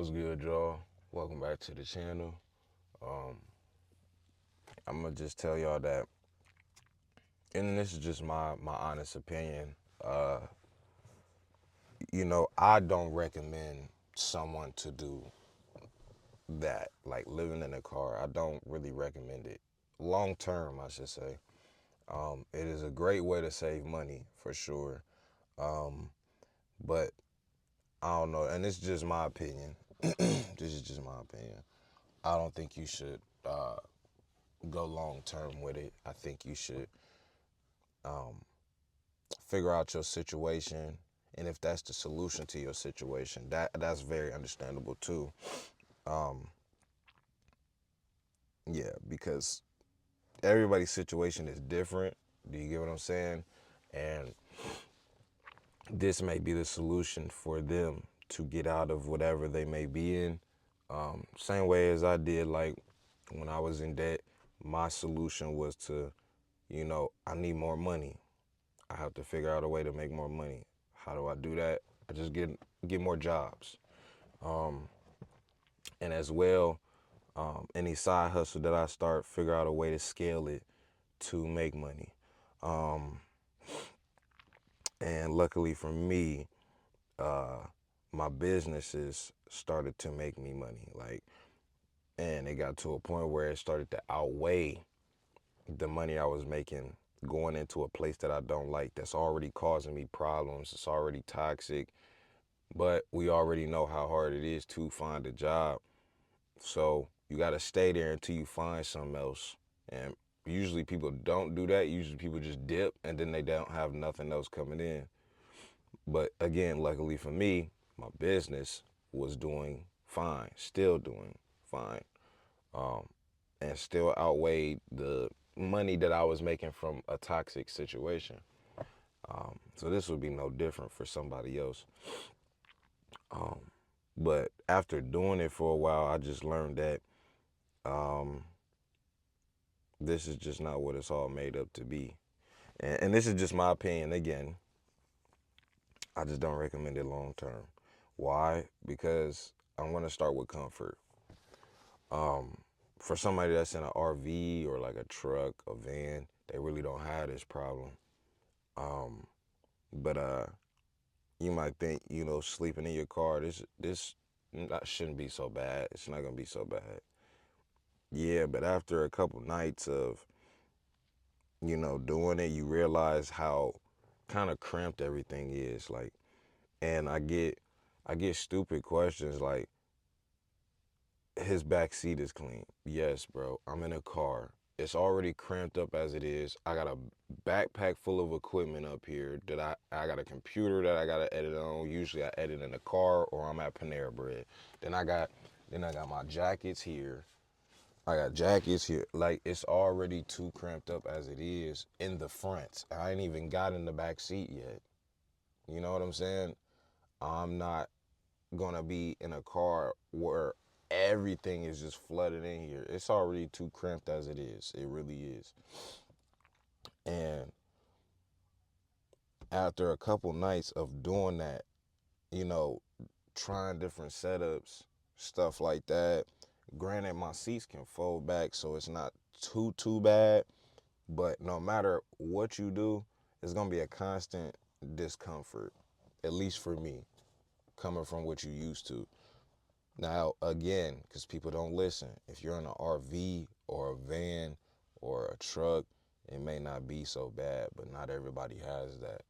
What's good, y'all? Welcome back to the channel. Um, I'm gonna just tell y'all that, and this is just my honest opinion. Uh, I don't recommend someone to do that, like living in a car. I don't really recommend it. Long term, I should say. It is a great way to save money for sure. Um, but I don't know, and it's just my opinion. This is just my opinion. I don't think you should go long term with it. I think you should um, figure out your situation, and if that's the solution to your situation, that's very understandable too. Um, yeah, because everybody's situation is different. Do you get what I'm saying? And this may be the solution for them to get out of whatever they may be in. Same way as I did, like when I was in debt, my solution was to, I need more money. I have to figure out a way to make more money. How do I do that? I just get more jobs, um, and as well, any side hustle that I start, figure out a way to scale it to make money. Um, and luckily for me, uh, my businesses started to make me money. And it got to a point where it started to outweigh the money I was making going into a place that I don't like, that's already causing me problems. It's already toxic. But we already know how hard it is to find a job. So you got to stay there until you find something else. And usually people don't do that. Usually people just dip and then they don't have nothing else coming in. But again, luckily for me, my business was doing fine, still doing fine, um, and still outweighed the money that I was making from a toxic situation. So this would be no different for somebody else. Um, but after doing it for a while, I just learned that um, this is just not what it's all made up to be. And this is just my opinion. Again, I just don't recommend it long term. Why? Because I'm going to start with comfort. Um, for somebody that's in an RV or like a truck, a van, they really don't have this problem. Um, but you might think, sleeping in your car, this that shouldn't be so bad. It's not gonna be so bad. Yeah, but after a couple nights of, doing it, you realize how kind of cramped everything is. And I get stupid questions like, his back seat is clean. Yes, bro. I'm in a car. It's already cramped up as it is. I got a backpack full of equipment up here that I got a computer that I gotta edit on. Usually I edit in the car or I'm at Panera Bread. Then I got my jackets here. I got jackets here. Like, it's already too cramped up as it is in the front. I ain't even got in the back seat yet. You know what I'm saying? I'm not gonna be in a car where everything is just flooded in here. It's already too cramped as it is. It really is. And after a couple nights of doing that, you know, trying different setups, stuff like that. Granted, my seats can fold back, so it's not too bad. But no matter what you do, it's gonna be a constant discomfort, at least for me, coming from what you used to. Now, again, because people don't listen, if you're in an RV or a van or a truck, it may not be so bad, but not everybody has that.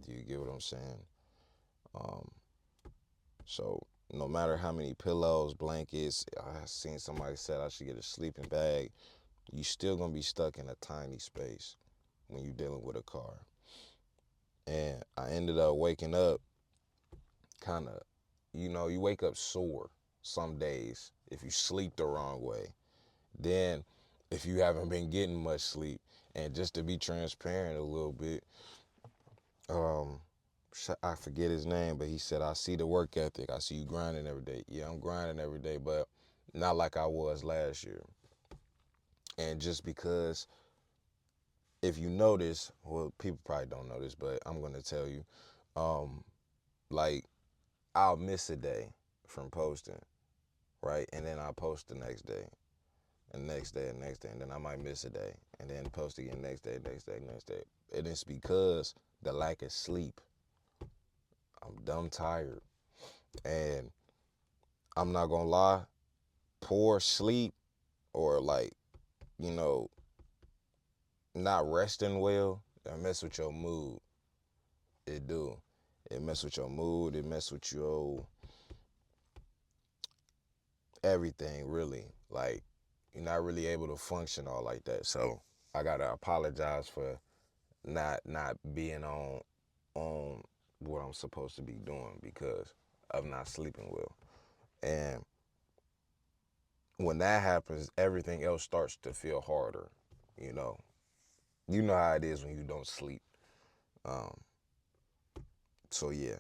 Do you get what I'm saying? Um, so no matter how many pillows, blankets, I seen somebody said I should get a sleeping bag, you still gonna be stuck in a tiny space when you're dealing with a car. And I ended up waking up kind of, you wake up sore some days if you sleep the wrong way. Then, if you haven't been getting much sleep, and just to be transparent a little bit, um, I forget his name, but he said, I see the work ethic. I see you grinding every day. Yeah, I'm grinding every day, but not like I was last year. And just because, if you notice, well, people probably don't know this, but I'm going to tell you, um, like, I'll miss a day from posting. right? And then I post the next day, and next day, and next day, and then I might miss a day, and then post again next day, next day, next day. And it's because the lack of sleep. I'm dumb tired, and I'm not gonna lie, poor sleep or like, you know, not resting well, that mess with your mood. It do. It mess with your mood. It mess with your everything really. Like you're not really able to function all like that. So I gotta apologize for not being on what I'm supposed to be doing because of not sleeping well. And when that happens, everything else starts to feel harder. You know, you know how it is when you don't sleep. Um, so yeah,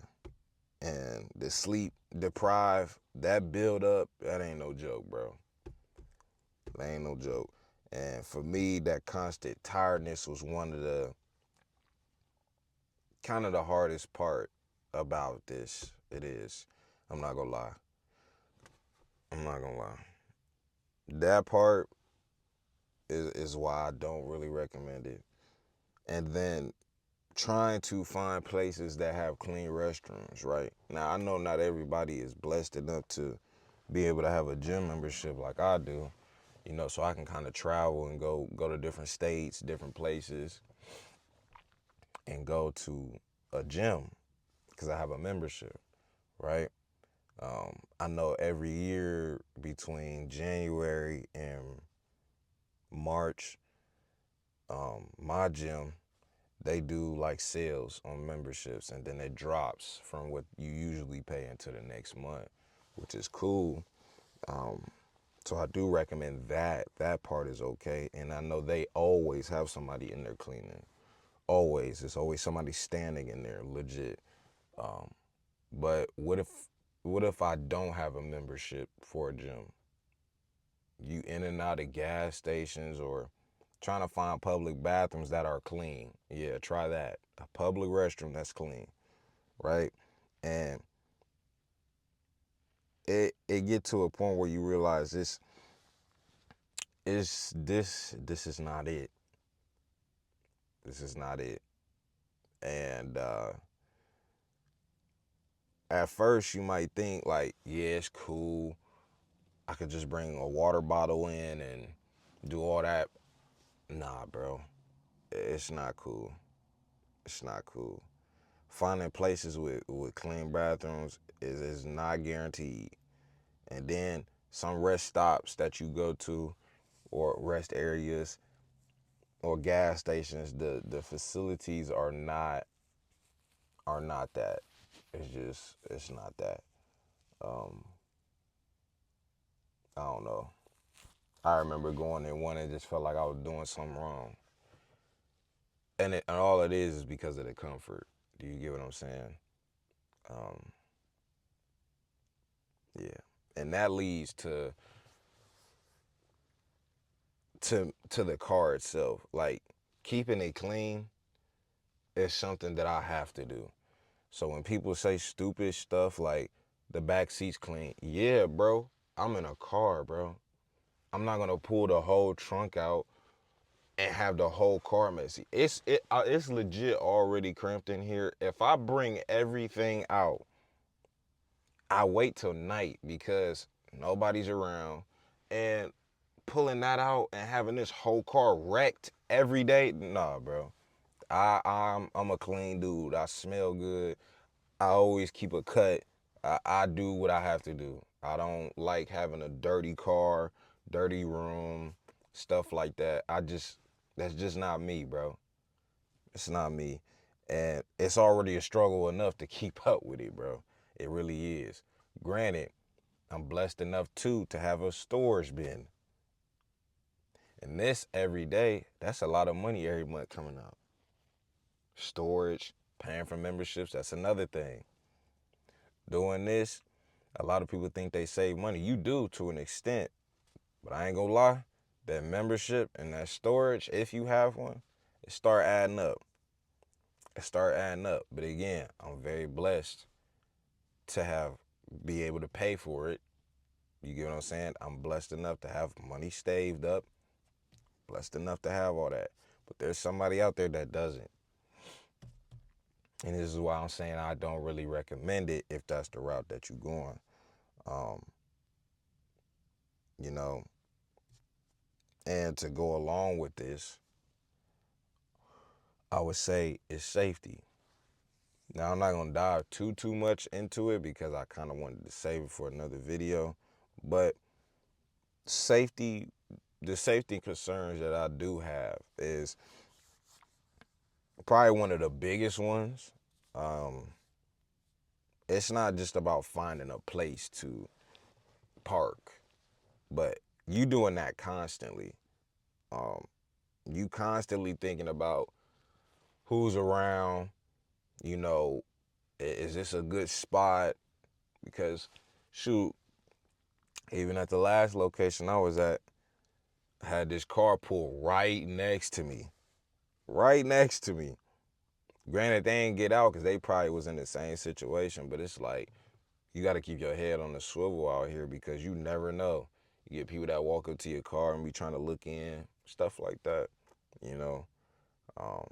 and the sleep deprived, that build up, that ain't no joke, bro. That ain't no joke. And for me, that constant tiredness was one of the kind of the hardest part about this. It is. I'm not gonna lie. I'm not gonna lie. That part is why I don't really recommend it. And then trying to find places that have clean restrooms, right? Now I know not everybody is blessed enough to be able to have a gym membership like I do, you know, so I can kind of travel and go to different states, different places, and go to a gym because I have a membership, right? I know every year between January and March, my gym, they do like sales on memberships and then it drops from what you usually pay into the next month, which is cool. Um, so I do recommend that. That part is okay. And I know they always have somebody in there cleaning. Always. There's always somebody standing in there, legit. Um, but what if I don't have a membership for a gym? You in and out of gas stations or trying to find public bathrooms that are clean. Yeah, try that. A public restroom that's clean, right? And it get to a point where you realize this is not it. This is not it. And at first you might think like, yeah, it's cool. I could just bring a water bottle in and do all that. Nah, bro. It's not cool. It's not cool. Finding places with clean bathrooms is not guaranteed. And then some rest stops that you go to or rest areas or gas stations, the facilities are not that. It's not that. Um, I don't know. I remember going in one and just felt like I was doing something wrong. And all it is because of the comfort. Do you get what I'm saying? Um, yeah. And that leads to the car itself. Like keeping it clean is something that I have to do. So when people say stupid stuff like the back seat's clean, yeah, bro, I'm in a car, bro. I'm not gonna pull the whole trunk out and have the whole car messy. It's legit already cramped in here. If I bring everything out, I wait till night because nobody's around, and pulling that out and having this whole car wrecked every day, nah, bro. I'm a clean dude. I smell good. I always keep a cut. I do what I have to do. I don't like having a dirty car, dirty room, stuff like that. That's just not me, bro. It's not me. And it's already a struggle enough to keep up with it, bro. It really is. Granted, I'm blessed enough too to have a storage bin. And this every day, that's a lot of money every month coming out. Storage, paying for memberships, that's another thing. Doing this, a lot of people think they save money. You do to an extent, but I ain't gonna lie, that membership and that storage, if you have one, it start adding up. It start adding up. But again, I'm very blessed to have be able to pay for it. You get what I'm saying? I'm blessed enough to have money saved up, blessed enough to have all that. But there's somebody out there that doesn't. And this is why I'm saying I don't really recommend it if that's the route that you're going. Um, you know, and to go along with this, I would say is safety. Now I'm not gonna dive too much into it because I kind of wanted to save it for another video, but safety, the safety concerns that I do have is probably one of the biggest ones. Um, it's not just about finding a place to park, but you doing that constantly. Um, you constantly thinking about who's around, you know, is this a good spot? Because shoot, even at the last location I was at, I had this car pull right next to me. Right next to me. Granted, they ain't get out because they probably was in the same situation, but it's like you got to keep your head on the swivel out here because you never know. You get people that walk up to your car and be trying to look in, stuff like that, you know. Um,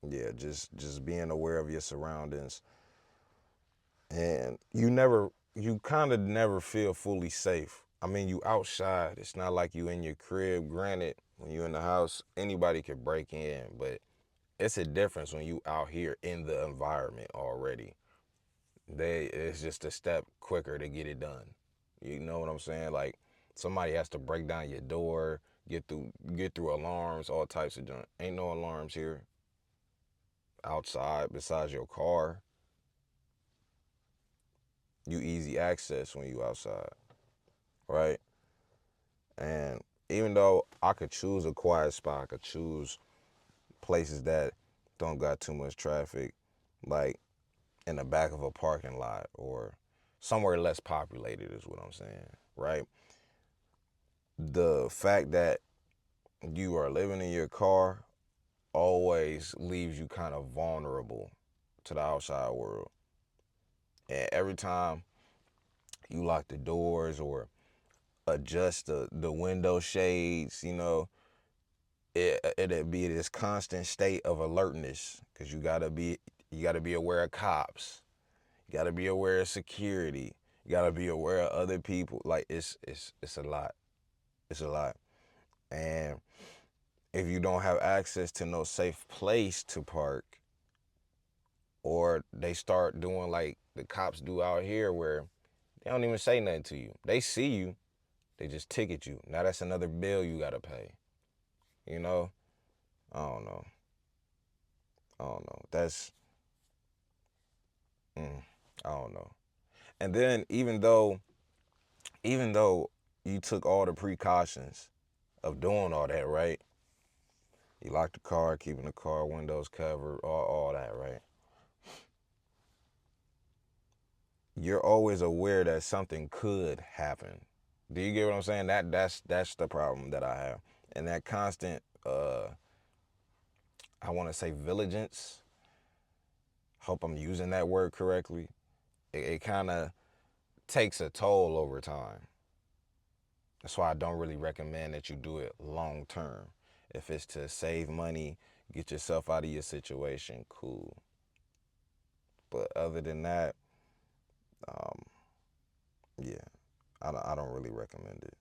yeah, just being aware of your surroundings, and you kind of never feel fully safe. I mean, you outside. It's not like you in your crib. Granted, when you in the house, anybody could break in, but it's a difference when you out here in the environment already. It's just a step quicker to get it done. You know what I'm saying? Like somebody has to break down your door, get through alarms, all types of junk. Ain't no alarms here outside besides your car. You easy access when you outside, right? And even though I could choose a quiet spot, I could choose places that don't got too much traffic, like in the back of a parking lot or somewhere less populated is what I'm saying, right? The fact that you are living in your car always leaves you kind of vulnerable to the outside world. And every time you lock the doors or adjust the window shades, it'd be this constant state of alertness because you gotta be aware of cops, you gotta be aware of security, you gotta be aware of other people. Like it's a lot. It's a lot. And if you don't have access to no safe place to park, or they start doing like the cops do out here where they don't even say nothing to you. They see you, they just ticket you. Now that's another bill you gotta pay. You know? I don't know. I don't know. I don't know. And then even though you took all the precautions of doing all that, right? You locked the car, keeping the car windows covered, all that, right? You're always aware that something could happen. Do you get what I'm saying? That's the problem that I have. And that constant I want to say vigilance. Hope I'm using that word correctly. It kind of takes a toll over time. That's why I don't really recommend that you do it long term. If it's to save money, get yourself out of your situation, cool. But other than that, um, yeah, I don't really recommend it.